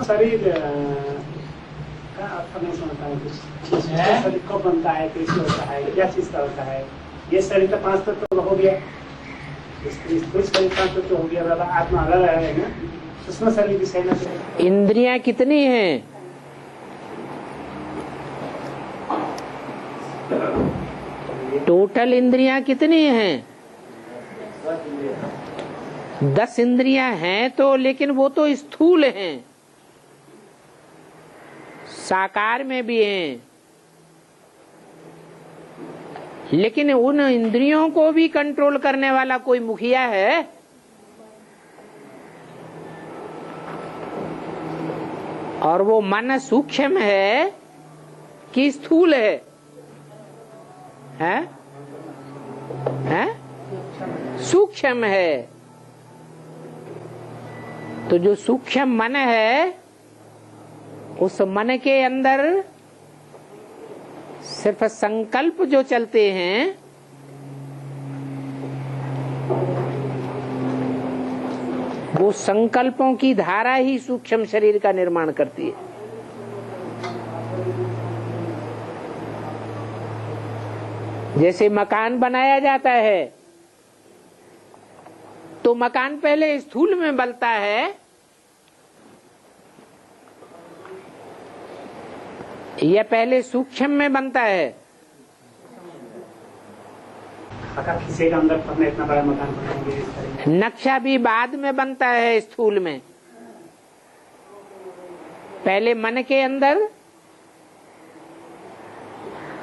शरीर का अर्थ नहीं समझता है कुछ। शरीर कब बनता है, कैसे होता है, क्या चीज का होता है। ये शरीर का 5 तत्व हो गया, कोई शरीर 5 तत्व हो गया, आत्मा अलग है ना। सूक्ष्म शरीर विषय में इंद्रियां कितनी हैं? टोटल इंद्रियां कितनी हैं? 10 इंद्रियां हैं तो, लेकिन वो तो स्थूल हैं, साकार में भी हैं। लेकिन उन इंद्रियों को भी कंट्रोल करने वाला कोई मुखिया है? और वो मन सूक्ष्म है कि स्थूल है? हैं? सूक्ष्म है। तो जो सूक्ष्म मन है, उस मन के अंदर सिर्फ संकल्प जो चलते हैं, वो संकल्पों की धारा ही सूक्ष्म शरीर का निर्माण करती है। जैसे मकान बनाया जाता है तो मकान पहले स्थूल में बनता है या पहले सूक्ष्म में बनता है? अंदर अपना इतना बड़ा मकान बनाएंगे। नक्शा भी बाद में बनता है स्थूल में। पहले मन के अंदर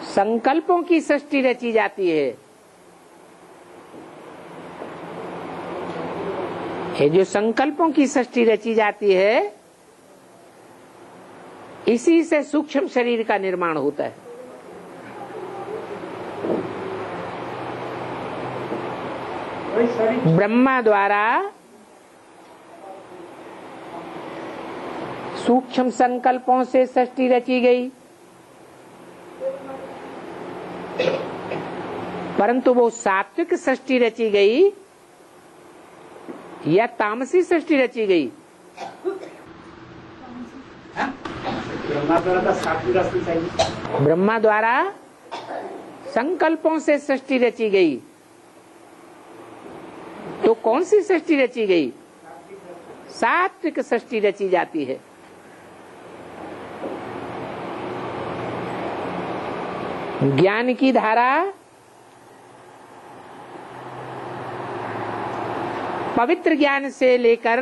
संकल्पों की सृष्टि रची जाती है। ये जो संकल्पों की सृष्टि रची जाती है, इसी से सूक्ष्म शरीर का निर्माण होता है। ब्रह्मा द्वारा सूक्ष्म संकल्पों से सृष्टि रची गई, परंतु वो सात्विक सृष्टि रची गई या तामसी सृष्टि रची गई? ब्रह्मा द्वारा संकल्पों से सृष्टि रची गई, तो कौन सी सृष्टि रची गई? सात्विक सृष्टि रची जाती है। ज्ञान की धारा पवित्र ज्ञान से लेकर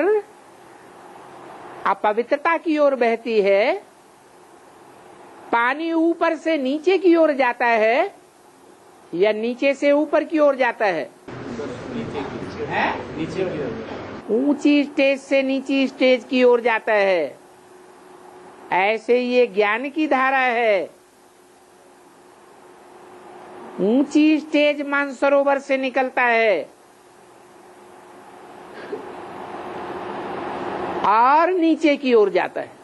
अपवित्रता की ओर बहती है। पानी ऊपर से नीचे की ओर जाता है या नीचे से ऊपर की ओर जाता है? ऊंची स्टेज से नीची स्टेज की ओर जाता है। ऐसे ये ज्ञान की धारा है। ऊंची स्टेज मानसरोवर से निकलता है और नीचे की ओर जाता है।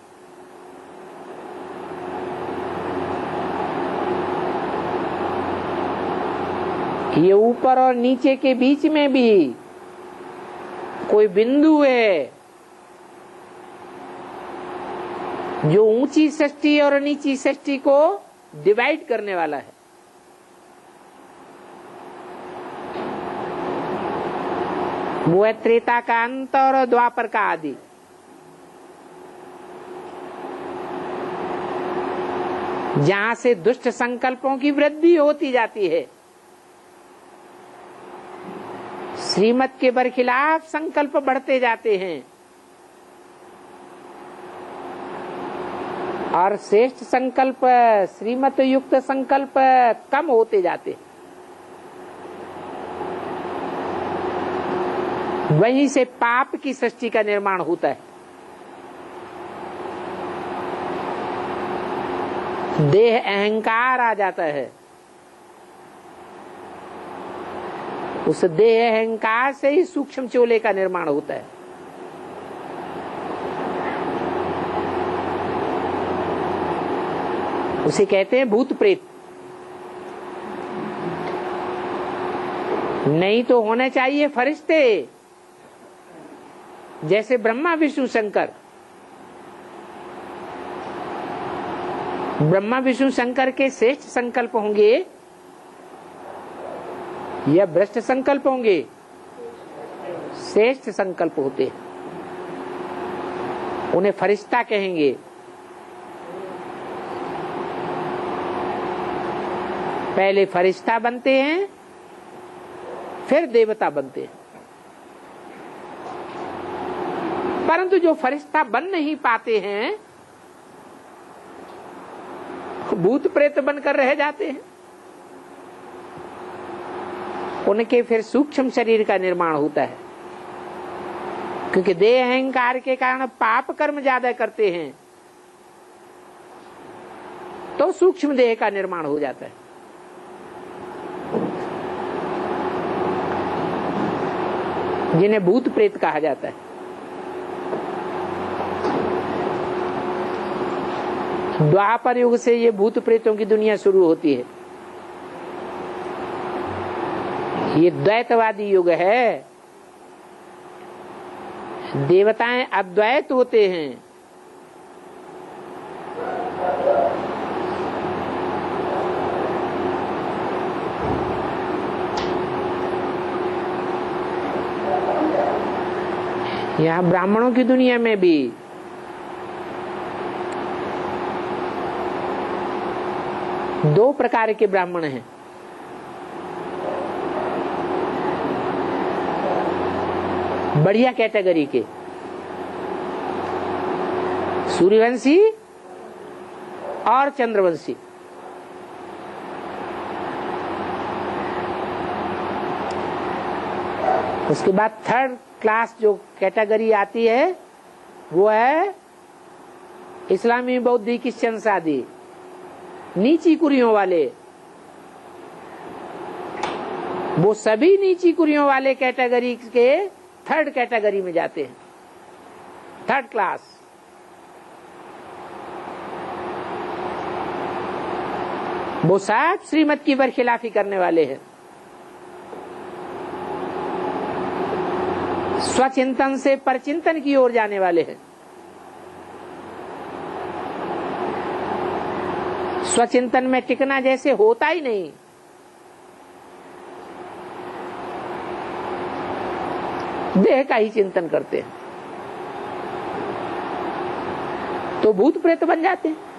ये ऊपर और नीचे के बीच में भी कोई बिंदु है जो ऊंची सृष्टि और नीची सृष्टि को डिवाइड करने वाला है। वो है त्रेता का अंत और द्वापर का आदि। जहां से दुष्ट संकल्पों की वृद्धि होती जाती है, श्रीमत के बरखिलाफ संकल्प बढ़ते जाते हैं और श्रेष्ठ संकल्प, श्रीमत युक्त संकल्प कम होते जाते हैं। वहीं से पाप की सृष्टि का निर्माण होता है। देह अहंकार आ जाता है। उस देह अहंकार से ही सूक्ष्म चोले का निर्माण होता है। उसे कहते हैं भूत प्रेत। नहीं तो होने चाहिए फरिश्ते, जैसे ब्रह्मा विष्णु शंकर। ब्रह्मा विष्णु शंकर के श्रेष्ठ संकल्प होंगे या भ्रष्ट संकल्प होंगे? श्रेष्ठ संकल्प होते हैं, उन्हें फरिश्ता कहेंगे। पहले फरिश्ता बनते हैं, फिर देवता बनते हैं। परंतु जो फरिश्ता बन नहीं पाते हैं, भूत प्रेत बनकर रह जाते हैं, उनके फिर सूक्ष्म शरीर का निर्माण होता है, क्योंकि देह अहंकार के कारण पाप कर्म ज्यादा करते हैं, तो सूक्ष्म देह का निर्माण हो जाता है। जिन्हें भूत प्रेत कहा जाता है। द्वापर युग से ये भूत प्रेतों की दुनिया शुरू होती है। ये द्वैतवादी युग है। देवताएं अद्वैत होते हैं, यहाँ ब्राह्मणों की दुनिया में भी दो प्रकार के ब्राह्मण हैं। बढ़िया कैटेगरी के, सूर्यवंशी और चंद्रवंशी। उसके बाद थर्ड क्लास जो कैटेगरी आती है वो है इस्लामी, बौद्धिक, क्रिश्चियन आदि, नीची कुरियों वाले। वो सभी नीची कुरियों वाले कैटेगरी के थर्ड कैटेगरी में जाते हैं, थर्ड क्लास। वो सब श्रीमत की बरखिलाफी करने वाले हैं, स्वचिंतन से परचिंतन की ओर जाने वाले हैं। स्वचिंतन में टिकना जैसे होता ही नहीं। देह का ही चिंतन करते हैं, तो भूत प्रेत बन जाते हैं।